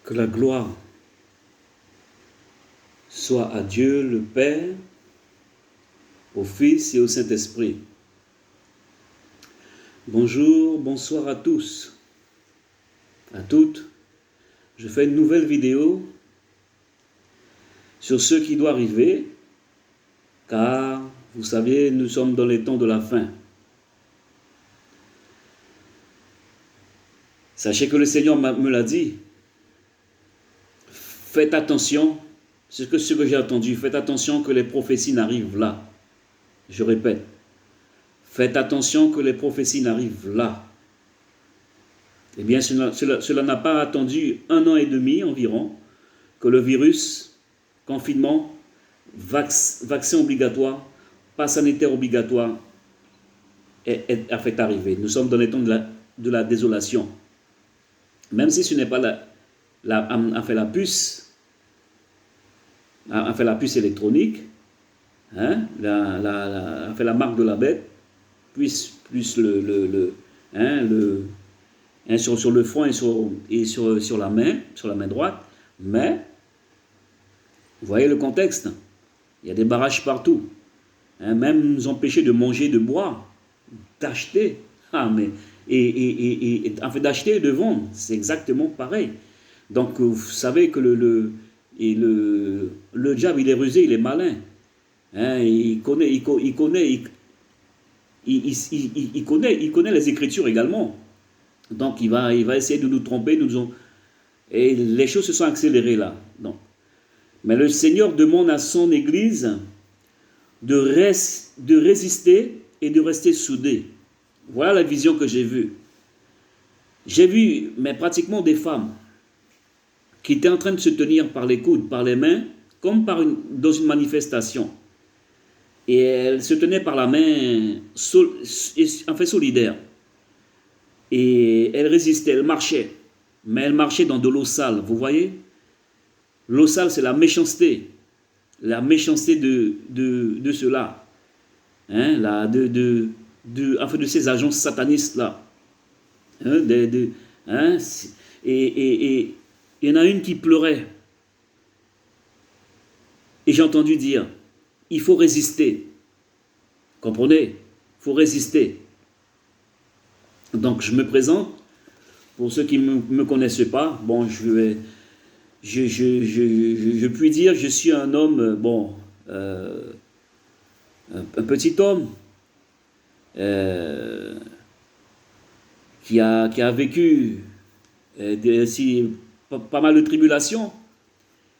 Que la gloire soit à Dieu le Père, au Fils et au Saint-Esprit. Bonjour, bonsoir à tous, à toutes. Je fais une nouvelle vidéo sur ce qui doit arriver, car vous savez, nous sommes dans les temps de la fin. Sachez que le Seigneur me l'a dit. Faites attention, c'est ce que j'ai entendu, faites attention que les prophéties n'arrivent là. Je répète, faites attention que les prophéties n'arrivent là. Eh bien, cela n'a pas attendu 1 an et demi environ que le virus, confinement, vaccin obligatoire, passe sanitaire obligatoire a fait arriver. Nous sommes dans les temps de la désolation. Même si ce n'est pas a fait la puce électronique, hein, a fait la marque de la bête, plus sur le front et sur la main droite, mais vous voyez le contexte, il y a des barrages partout, hein, même nous empêcher de manger, de boire, d'acheter, en fait d'acheter et de vendre, c'est exactement pareil. Donc vous savez que le diable, il est rusé, il est malin, hein, il connaît les Écritures également. Donc il va essayer de nous tromper, et les choses se sont accélérées là. Donc, mais le Seigneur demande à son Église de résister et de rester soudés. Voilà la vision que j'ai vue. J'ai vu, mais pratiquement des femmes qui étaient en train de se tenir par les coudes, par les mains, comme dans une manifestation. Et elles se tenaient par la main, en fait solidaire. Et elles résistaient, elles marchaient. Mais elles marchaient dans de l'eau sale, vous voyez? L'eau sale, c'est la méchanceté. La méchanceté de ceux-là. Hein, en fait, de ces agents satanistes-là. Hein, et il y en a une qui pleurait. Et j'ai entendu dire, il faut résister. Comprenez? Il faut résister. Donc je me présente, pour ceux qui ne me connaissent pas, bon, je puis dire, je suis un homme, bon, un petit homme, qui a vécu pas mal de tribulations,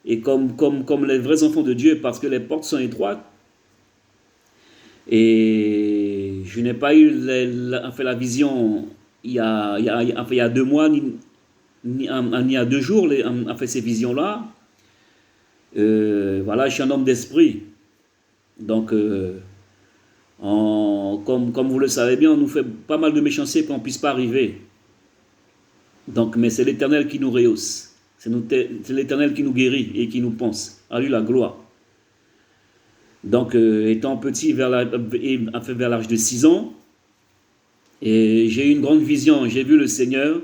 et comme les vrais enfants de Dieu, parce que les portes sont étroites, et je n'ai pas eu la vision il y a 2 mois, ni il y a 2 jours, fait ces visions-là. Voilà, je suis un homme d'esprit. Donc, comme vous le savez bien, on nous fait pas mal de méchanceté pour qu'on ne puisse pas arriver. Donc, mais c'est l'Éternel qui nous rehausse. C'est l'Éternel qui nous guérit et qui nous pense. À lui la gloire. Donc, étant petit, vers l'âge de 6 ans, et j'ai eu une grande vision. J'ai vu le Seigneur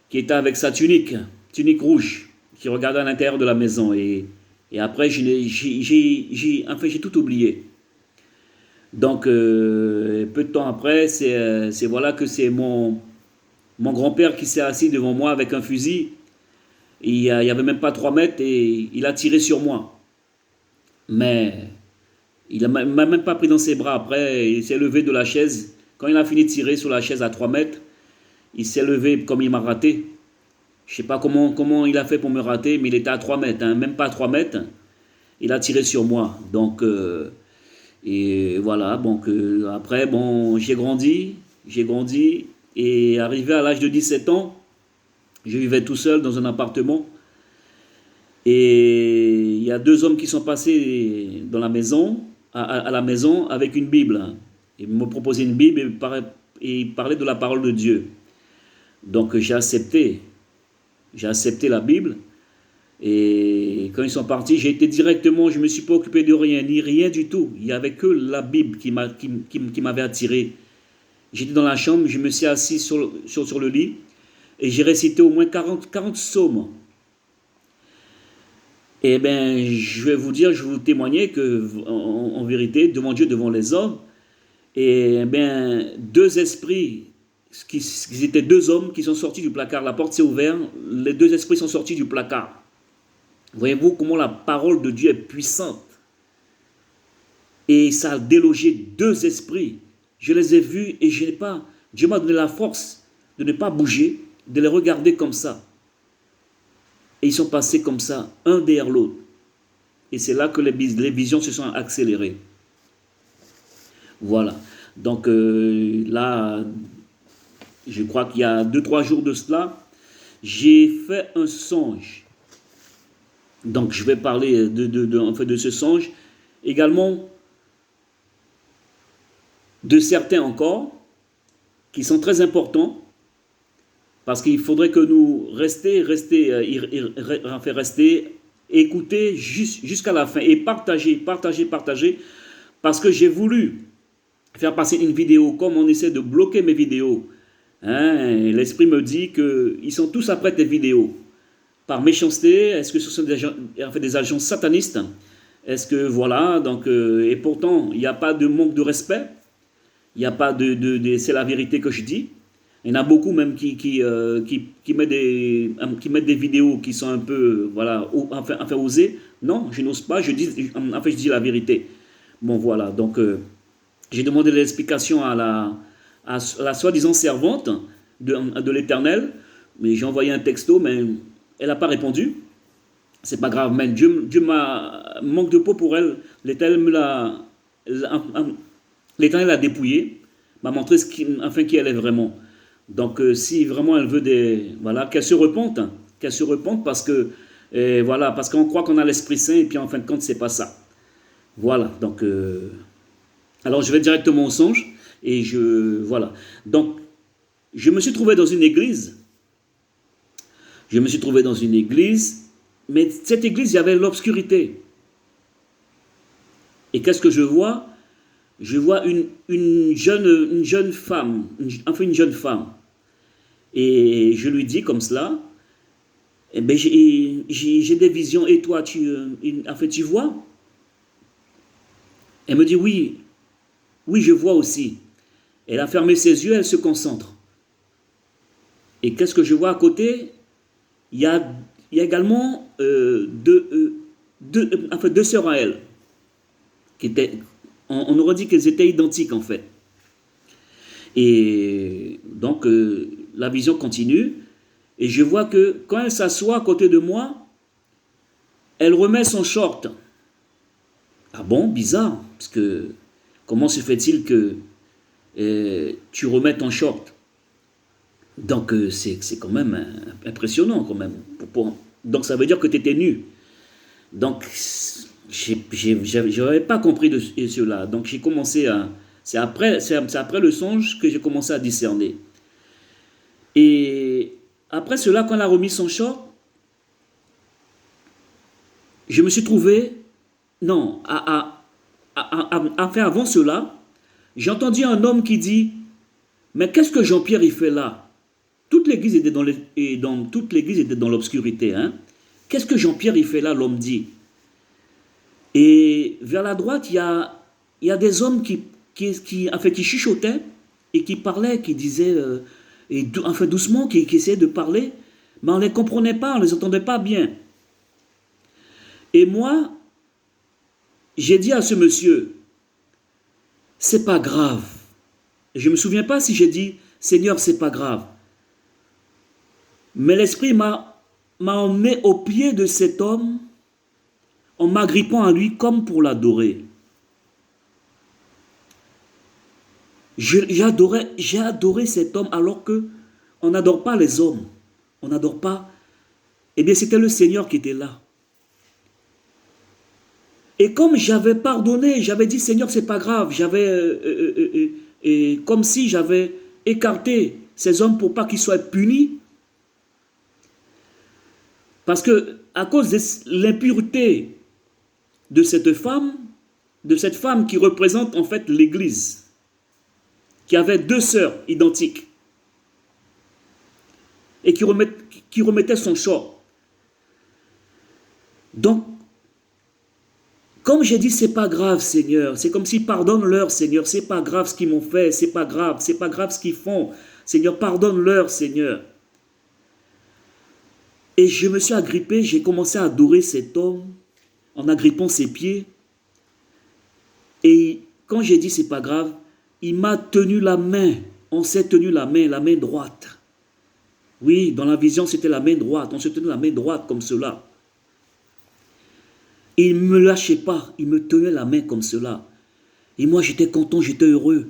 qui était avec sa tunique rouge, qui regardait à l'intérieur de la maison. Et après, j'ai tout oublié. Donc, peu de temps après, voilà que c'est mon grand-père qui s'est assis devant moi avec un fusil. Il n'y avait même pas 3 mètres et il a tiré sur moi. Mais il ne m'a même pas pris dans ses bras. Après, il s'est levé de la chaise. Quand il a fini de tirer sur la chaise à 3 mètres, il s'est levé comme il m'a raté. Je ne sais pas comment il a fait pour me rater, mais il était à 3 mètres, hein, même pas à 3 mètres. Il a tiré sur moi. Donc, et voilà. Donc, après, bon, j'ai grandi. Et arrivé à l'âge de 17 ans, je vivais tout seul dans un appartement. Et il y a 2 hommes qui sont passés dans la maison, à la maison avec une Bible. Ils me proposaient une Bible et ils parlaient de la parole de Dieu. Donc j'ai accepté la Bible. Et quand ils sont partis, j'ai été directement, je ne me suis pas occupé de rien, ni rien du tout. Il n'y avait que la Bible qui m'avait attiré. J'étais dans la chambre, je me suis assis sur le lit et j'ai récité au moins 40 psaumes. Eh bien, je vais vous dire, je vais vous témoigner que, en vérité, devant Dieu, devant les hommes, et bien, deux esprits, qui étaient deux hommes qui sont sortis du placard. La porte s'est ouverte, les deux esprits sont sortis du placard. Voyez-vous comment la parole de Dieu est puissante. Et ça a délogé deux esprits. Je les ai vus et je n'ai pas. Dieu m'a donné la force de ne pas bouger, de les regarder comme ça. Et ils sont passés comme ça, un derrière l'autre. Et c'est là que les visions se sont accélérées. Voilà. Donc là, je crois qu'il y a 2-3 jours de cela, j'ai fait un songe. Donc je vais parler en fait, de ce songe. Également, de certains encore, qui sont très importants, parce qu'il faudrait que nous rester, écouter jusqu'à la fin et partager, parce que j'ai voulu faire passer une vidéo, comme on essaie de bloquer mes vidéos. Hein, l'esprit me dit qu'ils sont tous après tes vidéos. Par méchanceté, est-ce que ce sont des agents satanistes? Est-ce que, voilà, donc, et pourtant, il n'y a pas de manque de respect. Il n'y a pas c'est la vérité que je dis. Il y en a beaucoup même qui mettent des vidéos qui sont un peu, voilà, enfin osées. Non, je n'ose pas, je dis la vérité. Bon, voilà, donc j'ai demandé l'explication à la soi-disant servante de l'Éternel, mais j'ai envoyé un texto, mais elle n'a pas répondu. C'est pas grave, mais Dieu manque de peau pour elle. L'Éternel l'a dépouillée, m'a montré qui elle est vraiment. Donc, si vraiment elle veut voilà, qu'elle se repente, parce que, voilà, parce qu'on croit qu'on a l'Esprit Saint, et puis en fin de compte, c'est pas ça. Voilà, donc, alors je vais directement au songe, et voilà. Donc, je me suis trouvé dans une église, mais cette église, il y avait l'obscurité. Et qu'est-ce que je vois? Je vois une jeune femme, une jeune femme. Et je lui dis comme cela, eh ben, j'ai des visions, et toi, tu vois? Elle me dit oui, oui, je vois aussi. Elle a fermé ses yeux, elle se concentre. Et qu'est-ce que je vois à côté? Il y a également deux sœurs à elle, qui étaient, on aurait dit qu'elles étaient identiques en fait. Et donc, la vision continue, et je vois que quand elle s'assoit à côté de moi, elle remet son short. Ah bon, bizarre, parce que comment se fait-il que tu remets ton short? Donc, c'est quand même impressionnant quand même. Donc, ça veut dire que tu étais nu. Donc, je n'avais pas compris de cela. Donc, j'ai commencé à... C'est après le songe que j'ai commencé à discerner. Et après cela, quand elle a remis son short, je me suis trouvé... Non, enfin avant cela, j'ai entendu un homme qui dit, mais qu'est-ce que Jean-Pierre il fait là? Toute l'église était dans l'obscurité. Hein? Qu'est-ce que Jean-Pierre il fait là? L'homme dit. Et vers la droite, il y a des hommes qui chuchotaient et qui parlaient, qui disaient, enfin doucement, qui essayaient de parler, mais on ne les comprenait pas, on ne les entendait pas bien. Et moi, j'ai dit à ce monsieur, c'est pas grave. Je ne me souviens pas si j'ai dit, Seigneur, c'est pas grave. Mais l'Esprit m'a emmené au pied de cet homme en m'agrippant à lui comme pour l'adorer. J'ai adoré cet homme alors que on n'adore pas les hommes. On n'adore pas. Eh bien, c'était le Seigneur qui était là. Et comme j'avais pardonné, j'avais dit, Seigneur, c'est pas grave. Comme si j'avais écarté ces hommes pour pas qu'ils soient punis. Parce que à cause de l'impureté de cette femme qui représente en fait l'Église, qui avait deux sœurs identiques et qui remettait son short. Donc, comme j'ai dit, c'est pas grave, Seigneur. C'est comme si pardonne-leur, Seigneur. C'est pas grave ce qu'ils m'ont fait. C'est pas grave. C'est pas grave ce qu'ils font. Seigneur, pardonne-leur, Seigneur. Et je me suis agrippé. J'ai commencé à adorer cet homme en agrippant ses pieds. Et quand j'ai dit c'est pas grave, il m'a tenu la main. On s'est tenu la main droite. Oui, dans la vision, c'était la main droite. On se tenait la main droite comme cela. Il ne me lâchait pas, il me tenait la main comme cela. Et moi, j'étais content, j'étais heureux.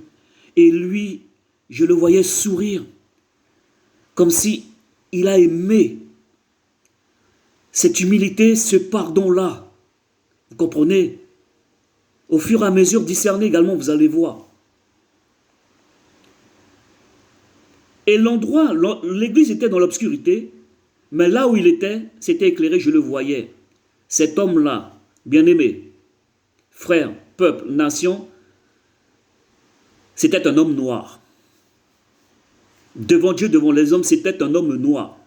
Et lui, je le voyais sourire, comme si il a aimé cette humilité, ce pardon-là. Vous comprenez? Au fur et à mesure, discernez également, vous allez voir. Et l'endroit, l'église était dans l'obscurité, mais là où il était, c'était éclairé, je le voyais. Cet homme-là, bien-aimé, frère, peuple, nation, c'était un homme noir. Devant Dieu, devant les hommes, c'était un homme noir.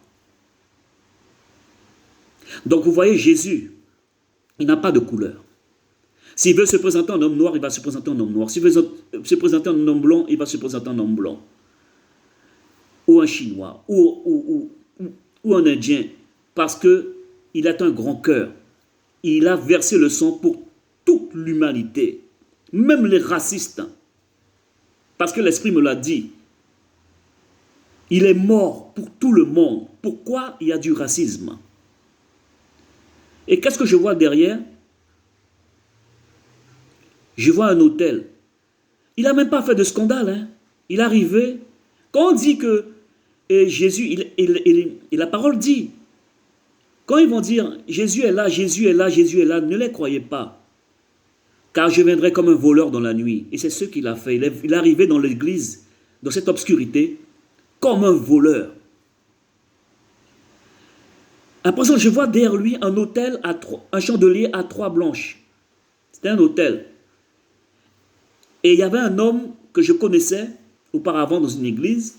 Donc vous voyez, Jésus, il n'a pas de couleur. S'il veut se présenter en homme noir, il va se présenter en homme noir. S'il veut se présenter en homme blanc, il va se présenter en homme blanc. Ou un Chinois, ou un Indien, parce qu'il a un grand cœur. Il a versé le sang pour toute l'humanité, même les racistes. Parce que l'Esprit me l'a dit. Il est mort pour tout le monde. Pourquoi il y a du racisme? Et qu'est-ce que je vois derrière? Je vois un hôtel. Il n'a même pas fait de scandale. Hein. Il est arrivé. Quand on dit que Jésus, et la parole dit, quand ils vont dire Jésus est là, Jésus est là, Jésus est là, ne les croyez pas. Car je viendrai comme un voleur dans la nuit. Et c'est ce qu'il a fait. Il est arrivé dans l'église, dans cette obscurité, comme un voleur. À présent, je vois derrière lui un autel, un chandelier à 3 blanches. C'était un autel. Et il y avait un homme que je connaissais auparavant dans une église.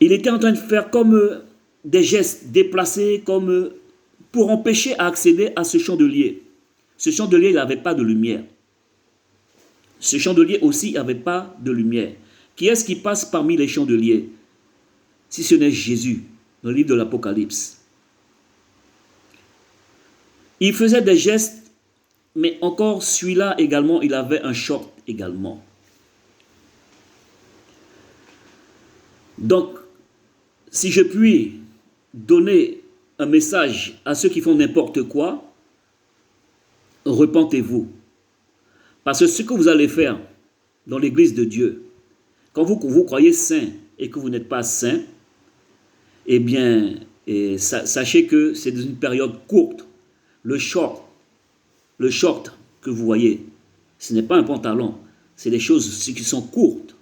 Il était en train de faire comme des gestes déplacés, comme pour empêcher à accéder à ce chandelier. Ce chandelier, il n'avait pas de lumière. Ce chandelier aussi n'avait pas de lumière. Qui est-ce qui passe parmi les chandeliers? Si ce n'est Jésus, dans le livre de l'Apocalypse. Il faisait des gestes, mais encore celui-là également, il avait un short également. Donc, si je puis donner un message à ceux qui font n'importe quoi, repentez-vous. Parce que ce que vous allez faire dans l'église de Dieu, quand vous croyez saint et que vous n'êtes pas saint, eh bien, sachez que c'est dans une période courte. Le short que vous voyez, ce n'est pas un pantalon, c'est des choses qui sont courtes,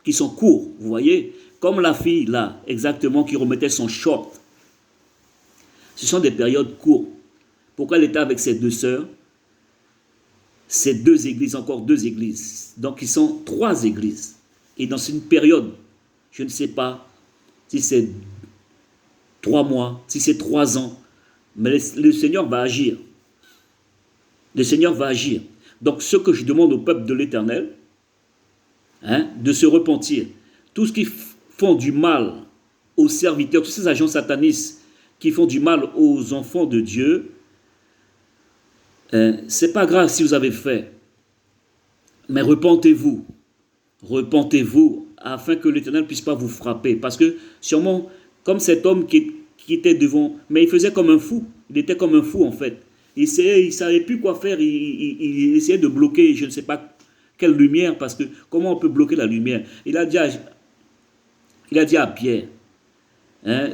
qui sont courts, vous voyez, comme la fille là, exactement, qui remettait son short. Ce sont des périodes courtes. Pourquoi elle était avec ses 2 sœurs? Ces 2 églises, encore 2 églises. Donc, ils sont 3 églises. Et dans une période, je ne sais pas si c'est 3 mois, si c'est 3 ans, mais le Seigneur va agir. Le Seigneur va agir. Donc, ce que je demande au peuple de l'Éternel, de se repentir. Tout ce qui font du mal aux serviteurs, tous ces agents satanistes qui font du mal aux enfants de Dieu, c'est pas grave si vous avez fait, mais repentez-vous afin que l'Éternel ne puisse pas vous frapper, parce que sûrement comme cet homme qui était devant, mais il faisait comme un fou, il était comme un fou en fait, il ne savait plus quoi faire, il essayait de bloquer je ne sais pas quelle lumière, parce que comment on peut bloquer la lumière? Il a dit à Pierre,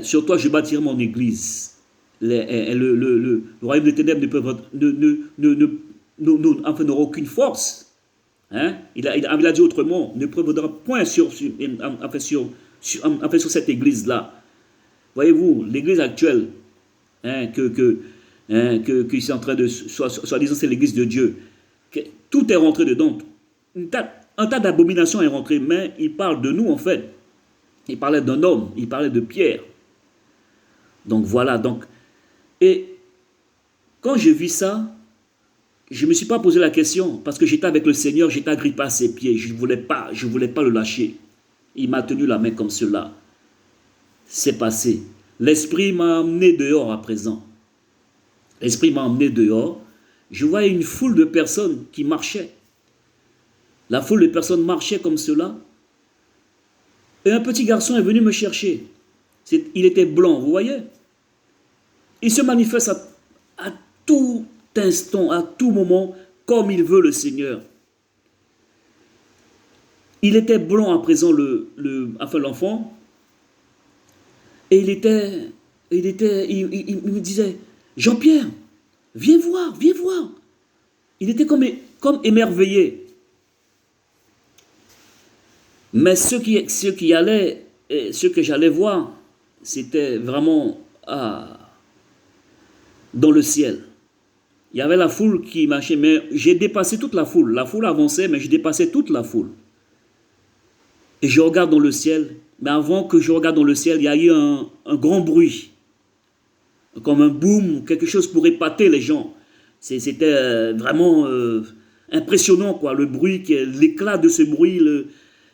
sur toi je bâtirai mon église. Le royaume des ténèbres n'aura aucune force. Il a dit autrement, ne prévaudra point sur cette église-là. Voyez-vous, l'église actuelle, qui est en train de, soi-disant c'est l'église de Dieu, tout est rentré dedans. Un tas d'abominations est rentré, mais il parle de nous en fait. Il parlait d'un homme, il parlait de Pierre. Donc voilà, donc Et quand je vis ça, je ne me suis pas posé la question parce que j'étais avec le Seigneur, j'étais agrippé à ses pieds, je ne voulais pas le lâcher. Il m'a tenu la main comme cela. C'est passé. L'Esprit m'a emmené dehors à présent. L'Esprit m'a emmené dehors. Je voyais une foule de personnes qui marchaient. La foule de personnes marchait comme cela. Et un petit garçon est venu me chercher. Il était blanc, vous voyez? Il se manifeste à tout instant, à tout moment, comme il veut le Seigneur. Il était blanc à présent, l'enfant, et il me disait, Jean-Pierre, viens voir, viens voir. Il était comme émerveillé. Mais ceux qui allaient, ceux que j'allais voir, c'était vraiment dans le ciel. Il y avait la foule qui marchait, mais j'ai dépassé toute la foule. La foule avançait, mais je dépassais toute la foule. Et je regarde dans le ciel, mais avant que je regarde dans le ciel, il y a eu un grand bruit. Comme un boom, quelque chose pour épater les gens. C'était vraiment impressionnant, quoi. Le bruit, l'éclat de ce bruit,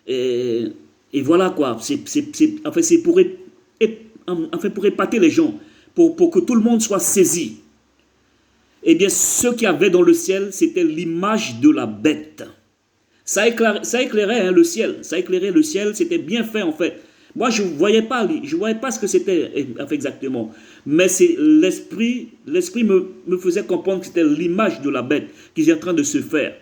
et voilà, quoi. C'est pour épater les gens, pour que tout le monde soit saisi. Eh bien, ce qu'il y avait dans le ciel, c'était l'image de la bête. Ça éclairait le ciel. Ça éclairait le ciel. C'était bien fait, en fait. Moi, je ne voyais pas ce que c'était exactement. Mais l'esprit me faisait comprendre que c'était l'image de la bête qui était en train de se faire.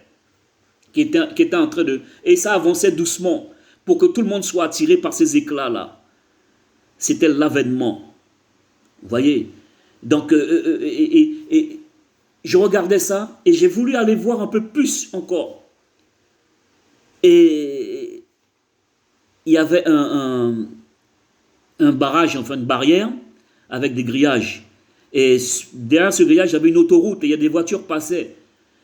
Qui était en train de... Et ça avançait doucement pour que tout le monde soit attiré par ces éclats-là. C'était l'avènement. Vous voyez? Donc, je regardais ça et j'ai voulu aller voir un peu plus encore. Et il y avait un barrage, enfin une barrière avec des grillages. Et derrière ce grillage, il y avait une autoroute et il y a des voitures passaient.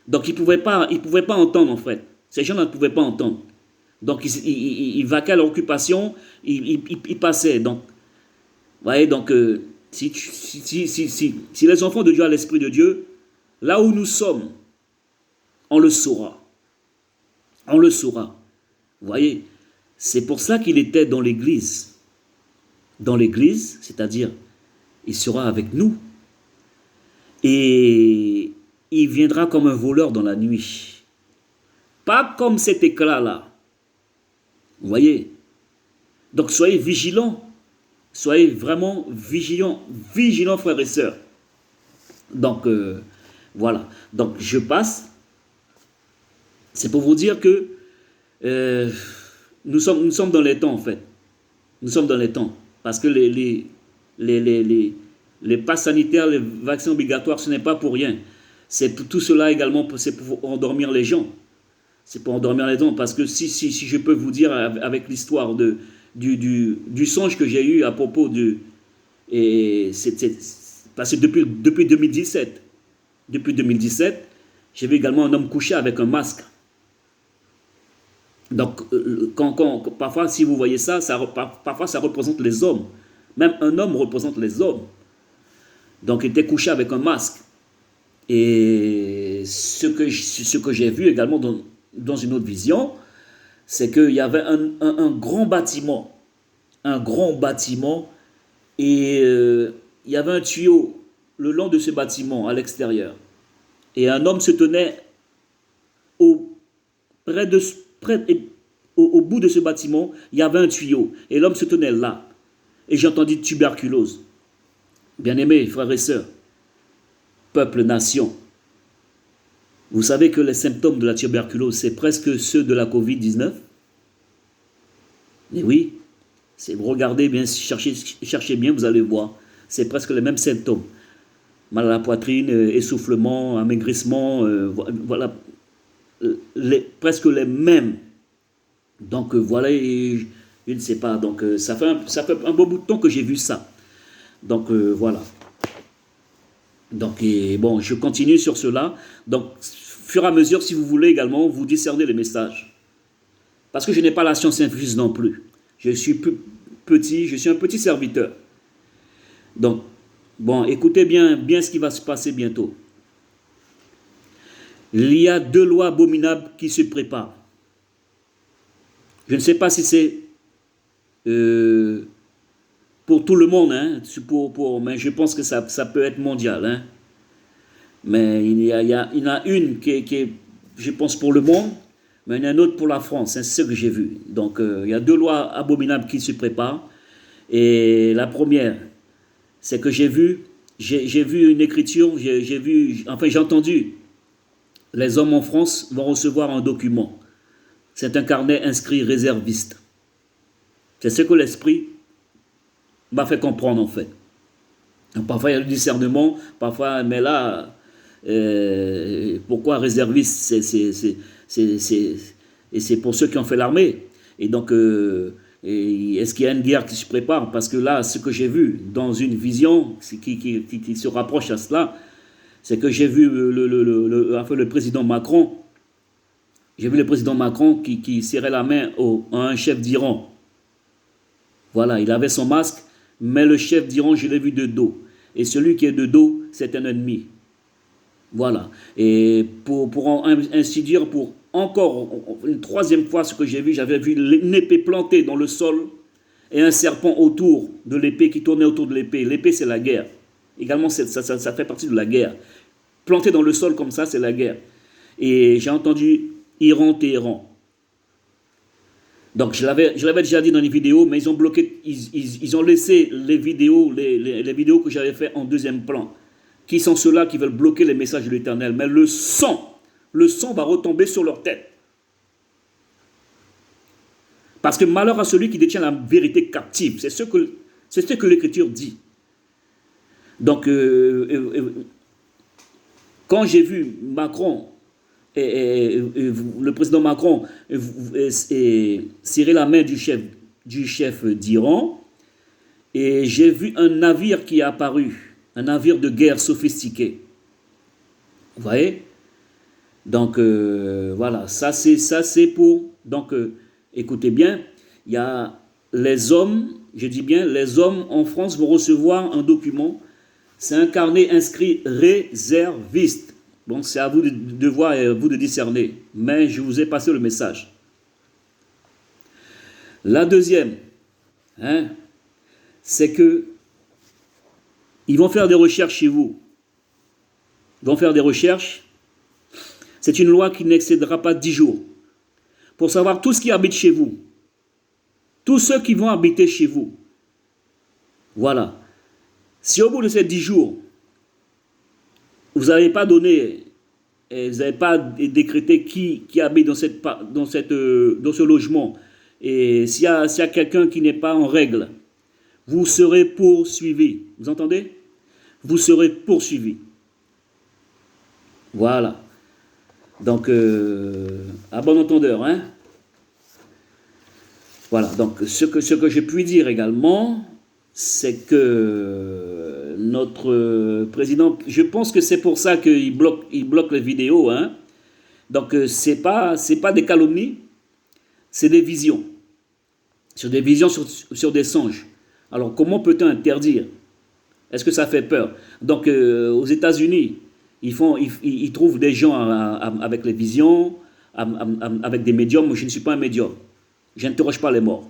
Donc ils ne pouvaient pas entendre en fait. Ces gens ne pouvaient pas entendre. Donc ils vaquaient à leur occupation, ils passaient. Donc, vous voyez, donc si les enfants de Dieu ont l'Esprit de Dieu, là où nous sommes, on le saura. On le saura. Vous voyez, c'est pour ça qu'il était dans l'église. Dans l'église, c'est-à-dire, il sera avec nous. Et il viendra comme un voleur dans la nuit. Pas comme cet éclat-là. Vous voyez? Donc soyez vigilants. Soyez vraiment vigilants frères et sœurs. Donc, voilà. Donc, je passe. C'est pour vous dire que nous sommes dans les temps, en fait. Nous sommes dans les temps. Parce que les passes sanitaires, les vaccins obligatoires, ce n'est pas pour rien. C'est tout cela également, c'est pour endormir les gens. C'est pour endormir les gens. Parce que si je peux vous dire, avec l'histoire du songe que j'ai eu à propos de... parce que depuis 2017, j'ai vu également un homme couché avec un masque. Donc, parfois, si vous voyez ça, parfois ça représente les hommes. Même un homme représente les hommes. Donc, il était couché avec un masque. Et ce que j'ai vu également dans une autre vision, c'est qu'il y avait un grand bâtiment. Un grand bâtiment. Et il y avait un tuyau le long de ce bâtiment, à l'extérieur. Et un homme se tenait au bout de ce bâtiment, il y avait un tuyau. Et l'homme se tenait là. Et j'ai entendu tuberculose. Bien-aimés, frères et sœurs, peuple, nation, vous savez que les symptômes de la tuberculose, c'est presque ceux de la Covid-19. Mais oui, si vous regardez bien, cherchez bien, vous allez voir. C'est presque les mêmes symptômes. Mal à la poitrine, essoufflement, amaigrissement, voilà, presque les mêmes. Donc voilà, je ne sais pas. Donc ça fait un beau bout de temps que j'ai vu ça. Donc voilà. Donc bon, je continue sur cela. Donc, fur et à mesure, si vous voulez également, vous discernez les messages. Parce que je n'ai pas la science infuse non plus. Je suis un petit serviteur. Donc, Bon, écoutez bien, bien ce qui va se passer bientôt. Il y a 2 lois abominables qui se préparent. Je ne sais pas si c'est euh, pour tout le monde, hein, mais je pense que ça peut être mondial. Hein. Mais il y en a une qui est, je pense, pour le monde, mais il y en a une autre pour la France. Hein, c'est ce que j'ai vu. Donc, il y a 2 lois abominables qui se préparent. Et la première, c'est que j'ai vu une écriture, j'ai vu, enfin j'ai entendu, les hommes en France vont recevoir un document. C'est un carnet inscrit réserviste. C'est ce que l'esprit m'a fait comprendre en fait. Donc, parfois il y a le discernement, parfois, mais là, pourquoi réserviste et c'est pour ceux qui ont fait l'armée. Et donc, est-ce qu'il y a une guerre qui se prépare? Parce que là, ce que j'ai vu dans une vision qui se rapproche à cela, c'est que j'ai vu enfin, le président Macron, j'ai vu le président Macron qui serrait la main à un chef d'Iran. Voilà, il avait son masque, mais le chef d'Iran, je l'ai vu de dos. Et celui qui est de dos, c'est un ennemi. Voilà. Et pour ainsi dire, pour encore une troisième fois, ce que j'ai vu, j'avais vu une épée plantée dans le sol et un serpent autour de l'épée qui tournait autour de l'épée. L'épée, c'est la guerre. Également, ça fait partie de la guerre. Planté dans le sol comme ça, c'est la guerre. Et j'ai entendu Iran-Téhéran. Donc, je l'avais déjà dit dans les vidéos, mais ils ont bloqué, ils ont laissé les vidéos que j'avais fait en deuxième plan. Qui sont ceux-là qui veulent bloquer les messages de l'Éternel. Mais le sang va retomber sur leur tête. Parce que malheur à celui qui détient la vérité captive. C'est ce que l'Écriture dit. Donc, quand j'ai vu Macron, le président Macron, serrer la main du chef d'Iran, et j'ai vu un navire qui est apparu, un navire de guerre sophistiqué. Vous voyez? Donc, voilà, ça c'est pour... Donc, écoutez bien, il y a les hommes, je dis bien, les hommes en France vont recevoir un document. C'est un carnet inscrit réserviste. Donc, c'est à vous de voir et à vous de discerner. Mais je vous ai passé le message. La deuxième, hein, c'est que ils vont faire des recherches chez vous. Ils vont faire des recherches. C'est une loi qui n'excédera pas 10 jours. Pour savoir tout ce qui habite chez vous. Tous ceux qui vont habiter chez vous. Voilà. Si au bout de ces 10 jours, vous n'avez pas donné, vous n'avez pas décrété qui habite dans ce logement, et s'il y a quelqu'un qui n'est pas en règle, vous serez poursuivi. Vous entendez? Vous serez poursuivi. Voilà. Donc, à bon entendeur, hein? Voilà. Donc, ce que je puis dire également, c'est que notre président, je pense que c'est pour ça qu'il bloque les vidéos, hein? Donc, c'est pas des calomnies, c'est des visions. Sur des visions, sur des songes. Alors, comment peut-on interdire? Est-ce que ça fait peur? Donc, aux États-Unis, ils trouvent des gens avec les visions, avec des médiums. Moi, je ne suis pas un médium. Je n'interroge pas les morts.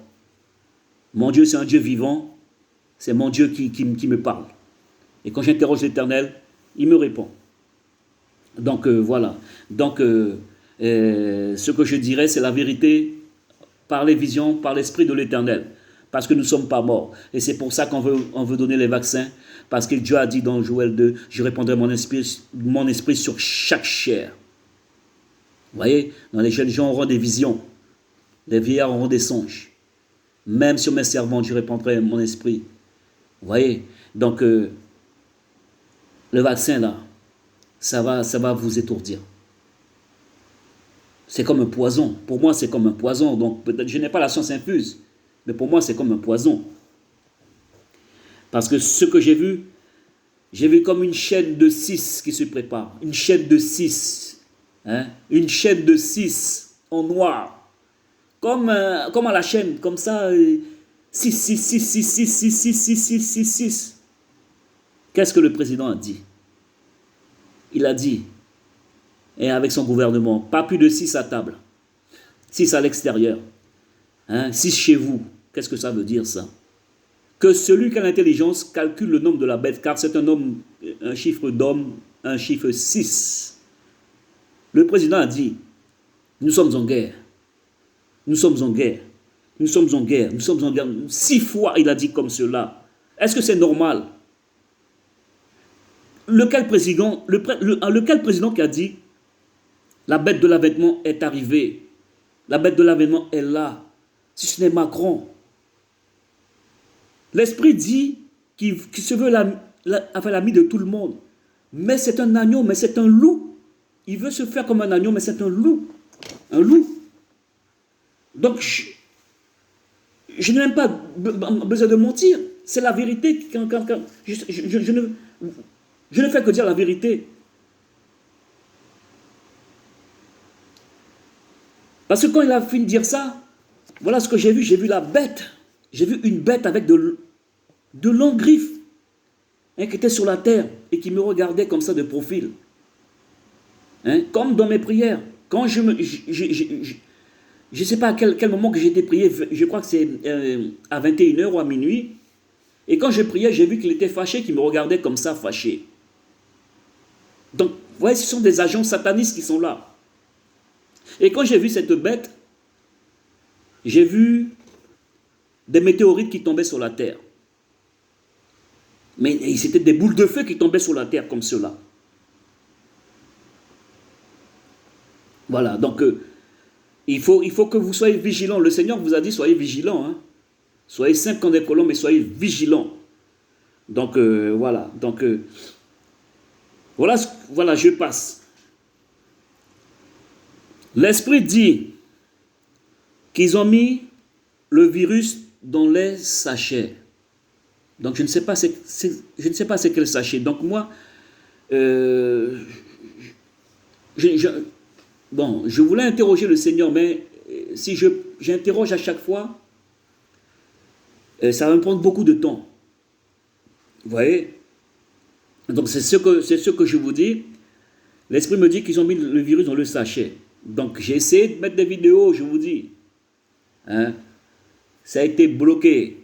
Mon Dieu, c'est un Dieu vivant. C'est mon Dieu qui me parle. Et quand j'interroge l'Éternel, il me répond. Donc, voilà. Donc, ce que je dirais, c'est la vérité par les visions, par l'Esprit de l'Éternel. Parce que nous ne sommes pas morts. Et c'est pour ça qu'on veut donner les vaccins. Parce que Dieu a dit dans Joël 2, je répandrai mon esprit sur chaque chair. Vous voyez, dans les jeunes gens auront des visions. Les vieillards auront des songes. Même sur mes servants, je répandrai mon esprit. Vous voyez, donc le vaccin là, ça va vous étourdir. C'est comme un poison. Pour moi, c'est comme un poison. Donc, peut-être je n'ai pas la science infuse. Mais pour moi, c'est comme un poison. Parce que ce que j'ai vu comme une chaîne de 6 qui se prépare. Une chaîne de 6. Hein? Une chaîne de 6 en noir. Comme à la chaîne, comme ça. 6, 6, 6, 6, 6, 6, 6, 6, 6, 6, 6. Qu'est-ce que le président a dit? Il a dit, et avec son gouvernement, pas plus de 6 à table, 6 à l'extérieur, 6 chez vous. Qu'est-ce que ça veut dire ça? Que celui qui a l'intelligence calcule le nombre de la bête, car c'est un chiffre d'homme, un chiffre 6. Le président a dit, nous sommes en guerre, nous sommes en guerre, nous sommes en guerre, nous sommes en guerre. 6 fois il a dit comme cela. Est-ce que c'est normal? Lequel président qui a dit, la bête de l'avènement est arrivée, la bête de l'avènement est là, si ce n'est Macron? L'esprit dit qu'il se veut l'ami de tout le monde. Mais c'est un agneau, mais c'est un loup. Il veut se faire comme un agneau, mais c'est un loup. Un loup. Donc, je n'ai même pas besoin de mentir. C'est la vérité. Je ne fais que dire la vérité. Parce que quand il a fini de dire ça, voilà ce que j'ai vu. J'ai vu la bête. J'ai vu une bête avec de longues griffes, qui était sur la terre et qui me regardait comme ça de profil. Comme dans mes prières. Quand je ne sais pas à quel moment que j'ai été prié, je crois que c'est à 21h ou à minuit. Et quand je priais, j'ai vu qu'il était fâché, qu'il me regardait comme ça, fâché. Donc, vous voyez, ce sont des agents satanistes qui sont là. Et quand j'ai vu cette bête, j'ai vu des météorites qui tombaient sur la terre. Mais c'était des boules de feu qui tombaient sur la terre comme cela. Voilà, donc il faut que vous soyez vigilants. Le Seigneur vous a dit, soyez vigilants. Soyez simples comme des colombes, mais soyez vigilants. Donc voilà, voilà, je passe. L'Esprit dit qu'ils ont mis le virus dans les sachets. Donc je ne sais pas c'est quel sachet. Donc moi, je voulais interroger le Seigneur, mais si j'interroge à chaque fois, ça va me prendre beaucoup de temps. Vous voyez? Donc c'est ce que je vous dis. L'Esprit me dit qu'ils ont mis le virus dans le sachet. Donc j'ai essayé de mettre des vidéos, je vous dis. Ça a été bloqué.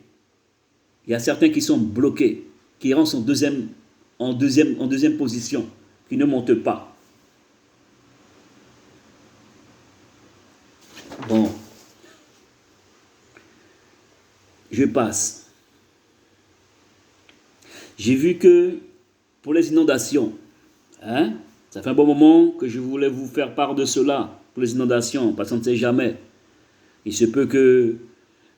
Il y a certains qui sont bloqués, qui rentrent en deuxième position, qui ne montent pas. Bon. Je passe. J'ai vu que pour les inondations, ça fait un bon moment que je voulais vous faire part de cela, pour les inondations, parce qu'on ne sait jamais. Il se peut que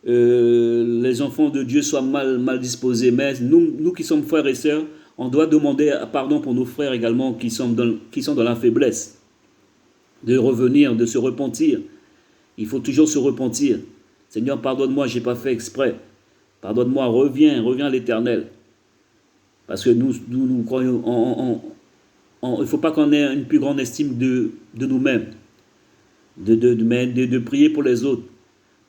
les enfants de Dieu soient mal disposés, mais nous qui sommes frères et sœurs, on doit demander pardon pour nos frères également qui sont dans la faiblesse, de revenir, de se repentir. Il faut toujours se repentir. Seigneur, pardonne-moi, je n'ai pas fait exprès. Pardonne-moi, reviens à l'Éternel. Parce que nous croyons, il ne faut pas qu'on ait une plus grande estime de nous-mêmes, de prier pour les autres.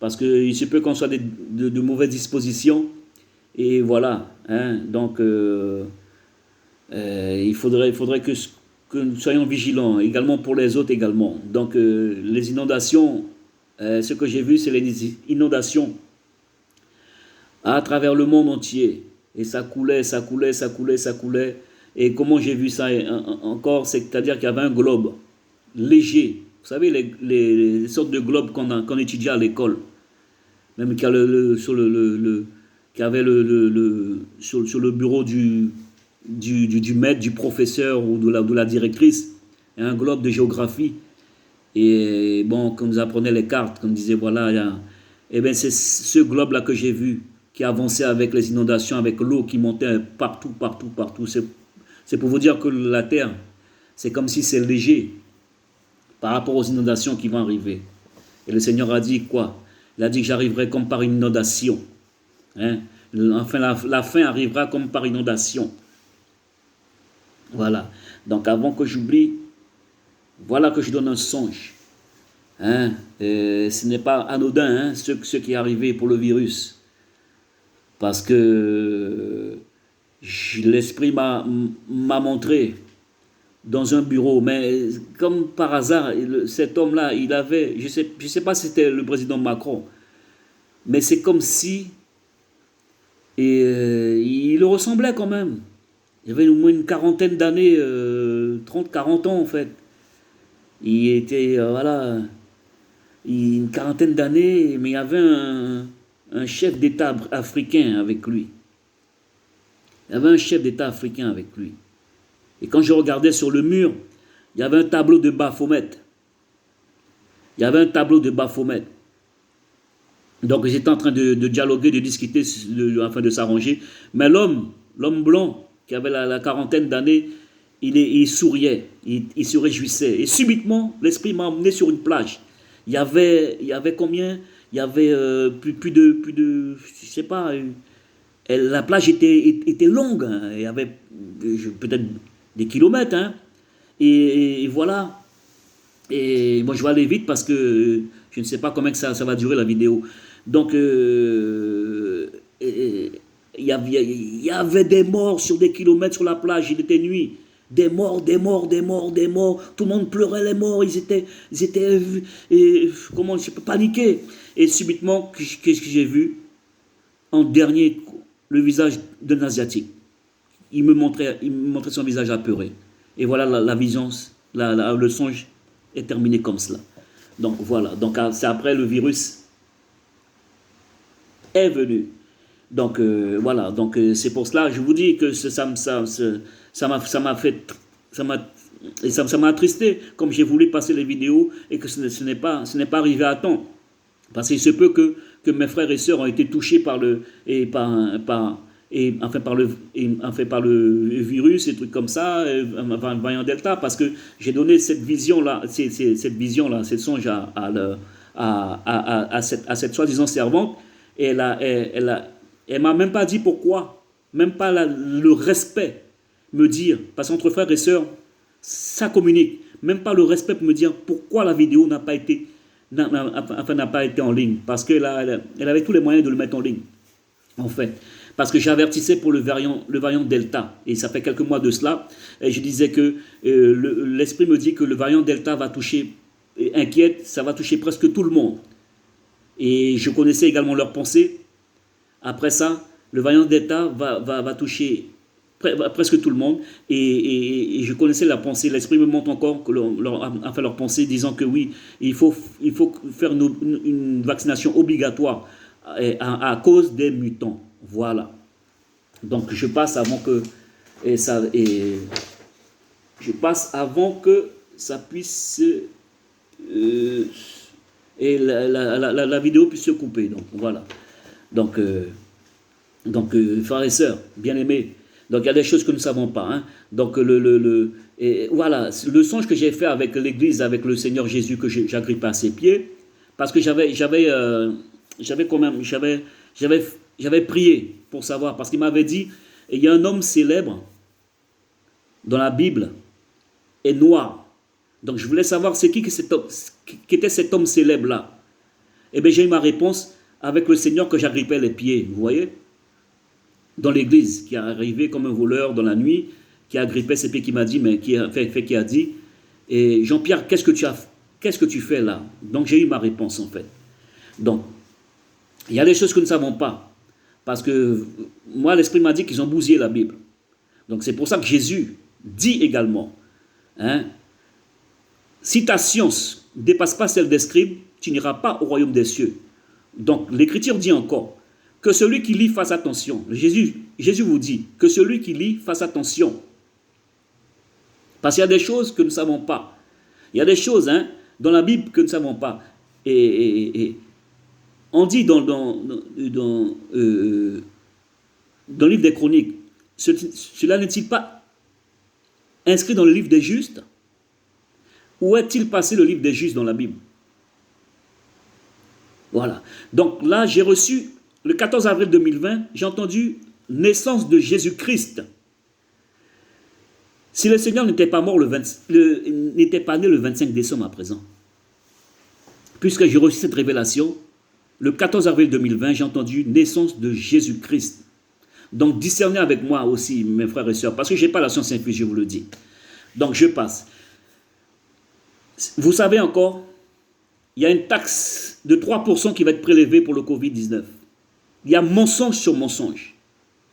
Parce qu'il se peut qu'on soit de mauvaises dispositions. Et voilà. Donc, il faudrait que nous soyons vigilants, également pour les autres également. Donc, les inondations, ce que j'ai vu, c'est les inondations à travers le monde entier. Et ça coulait. Et comment j'ai vu ça encore, c'est-à-dire qu'il y avait un globe léger. Vous savez, les sortes de globes qu'on étudiait à l'école. Même qu'il y a sur le bureau du maître, du professeur ou de la directrice, il y a un globe de géographie. Et bon, quand nous apprenait les cartes, comme disait, voilà, et bien c'est ce globe-là que j'ai vu, qui avançait avec les inondations, avec l'eau qui montait partout. C'est pour vous dire que la terre, c'est comme si c'est léger par rapport aux inondations qui vont arriver. Et le Seigneur a dit quoi? Il a dit que j'arriverai comme par une inondation. Enfin, la fin arrivera comme par inondation. Voilà. Donc avant que j'oublie, voilà que je donne un songe. Ce n'est pas anodin, ce qui est arrivé pour le virus. Parce que L'esprit m'a montré dans un bureau, mais comme par hasard, cet homme-là, il avait, je sais pas si c'était le président Macron, mais c'est comme si, il le ressemblait quand même. Il avait au moins une quarantaine d'années, 30, 40 ans en fait. Il était, voilà, une quarantaine d'années, mais il y avait un chef d'État africain avec lui. Il y avait un chef d'État africain avec lui. Et quand je regardais sur le mur, il y avait un tableau de Baphomet. Il y avait un tableau de Baphomet. Donc j'étais en train de dialoguer, de discuter, afin de s'arranger. Mais l'homme blanc, qui avait la quarantaine d'années, il souriait, il se réjouissait. Et subitement, l'esprit m'a emmené sur une plage. Il y avait combien? Il y avait plus de, je sais pas, la plage était longue. Hein. Il y avait peut-être des kilomètres. Hein. Et voilà. Et moi, je vais aller vite parce que je ne sais pas combien que ça va durer la vidéo. Donc, il y avait des morts sur des kilomètres sur la plage. Il était nuit. Des morts, des morts, des morts, des morts. Tout le monde pleurait les morts. Ils étaient comment je peux paniquer. Et subitement, qu'est-ce que j'ai vu? En dernier, le visage d'un Asiatique. Il me montrait son visage apeuré. Et voilà la vision, le songe est terminé comme cela. Donc voilà. Donc c'est après le virus est venu. Donc voilà. Donc c'est pour cela, je vous dis que ça m'a fait, ça m'a attristé, comme j'ai voulu passer les vidéos et que ce n'est pas arrivé à temps. Parce qu'il se peut que mes frères et sœurs ont été touchés par le virus et trucs comme ça, variant Delta, parce que j'ai donné cette vision-là, cette songe à cette soi-disant servante, et elle m'a même pas dit pourquoi, même pas le respect, me dire, parce qu'entre frères et sœurs, ça communique, même pas le respect pour me dire pourquoi la vidéo n'a pas été en ligne, parce qu'elle avait tous les moyens de le mettre en ligne, en fait. Parce que j'avertissais pour le variant Delta, et ça fait quelques mois de cela, et je disais que l'esprit me dit que le variant Delta va toucher, inquiète, ça va toucher presque tout le monde. Et je connaissais également leurs pensées. Après ça, le variant Delta va toucher presque tout le monde, et je connaissais la pensée. L'esprit me montre encore que leur pensée, disant que oui, il faut faire une vaccination obligatoire à cause des mutants. Voilà. Donc je passe avant que ça puisse et la vidéo puisse se couper. Donc voilà. Donc frères et sœurs, bien aimés. Donc il y a des choses que nous ne savons pas. Hein. Donc voilà, le songe que j'ai fait avec l'Église, avec le Seigneur Jésus, que j'agrippe à ses pieds, parce que j'avais prié pour savoir, parce qu'il m'avait dit, il y a un homme célèbre dans la Bible, est noir. Donc je voulais savoir c'est qui était cet homme célèbre-là. Et bien j'ai eu ma réponse avec le Seigneur que j'agrippais les pieds, vous voyez, dans l'église, qui est arrivé comme un voleur dans la nuit, qui a agrippé ses pieds, qui m'a dit, mais qui a dit, et Jean-Pierre, qu'est-ce que tu fais là? Donc j'ai eu ma réponse en fait. Donc, il y a des choses que nous ne savons pas. Parce que moi, l'Esprit m'a dit qu'ils ont bousillé la Bible. Donc c'est pour ça que Jésus dit également, hein, si ta science ne dépasse pas celle des scribes, tu n'iras pas au royaume des cieux. Donc l'Écriture dit encore que celui qui lit fasse attention. Jésus vous dit que celui qui lit fasse attention. Parce qu'il y a des choses que nous ne savons pas. Il y a des choses dans la Bible que nous ne savons pas. Et on dit dans le livre des Chroniques, cela n'est-il pas inscrit dans le livre des justes? Où est-il passé le livre des justes dans la Bible? Voilà. Donc là, j'ai reçu, le 14 avril 2020, j'ai entendu naissance de Jésus-Christ. Si le Seigneur n'était pas mort n'était pas né le 25 décembre à présent, puisque j'ai reçu cette révélation, le 14 avril 2020, j'ai entendu naissance de Jésus-Christ. Donc, discernez avec moi aussi, mes frères et sœurs, parce que je n'ai pas la science infuse, je vous le dis. Donc, je passe. Vous savez encore, il y a une taxe de 3% qui va être prélevée pour le Covid-19. Il y a mensonge sur mensonge.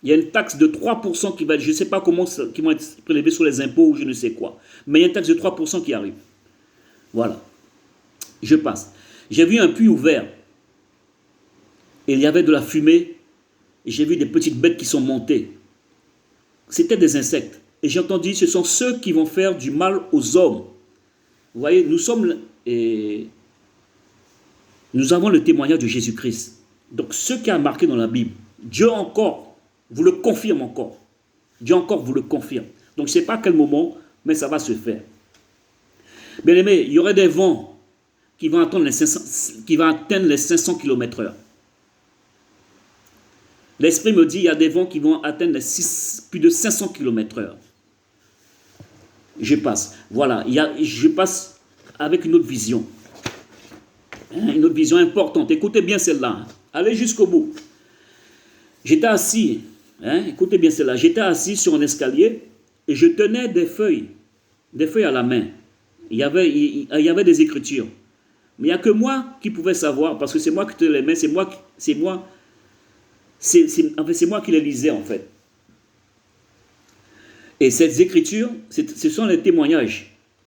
Il y a une taxe de 3% qui va être, je ne sais pas comment, qui vont être prélevés sur les impôts ou je ne sais quoi. Mais il y a une taxe de 3% qui arrive. Voilà. Je passe. J'ai vu un puits ouvert. Et il y avait de la fumée. Et j'ai vu des petites bêtes qui sont montées. C'était des insectes. Et j'ai entendu, ce sont ceux qui vont faire du mal aux hommes. Vous voyez, nous avons le témoignage de Jésus-Christ. Donc, ce qui a marqué dans la Bible, Dieu encore vous le confirme encore. Dieu encore vous le confirme. Donc, je ne sais pas à quel moment, mais ça va se faire. Bien aimé, il y aurait des vents qui vont atteindre les 500 km/h. L'Esprit me dit qu'il y a des vents qui vont atteindre plus de 500 km/h. Je passe. Voilà, je passe avec une autre vision. Une autre vision importante. Écoutez bien celle-là. Allez jusqu'au bout. J'étais assis. Écoutez bien celle-là. J'étais assis sur un escalier et je tenais des feuilles à la main. Il y avait des écritures. Mais il n'y a que moi qui pouvais savoir, parce que c'est moi qui tenais les mains, c'est moi qui les lisais en fait. Et ces écritures, ce sont les témoignages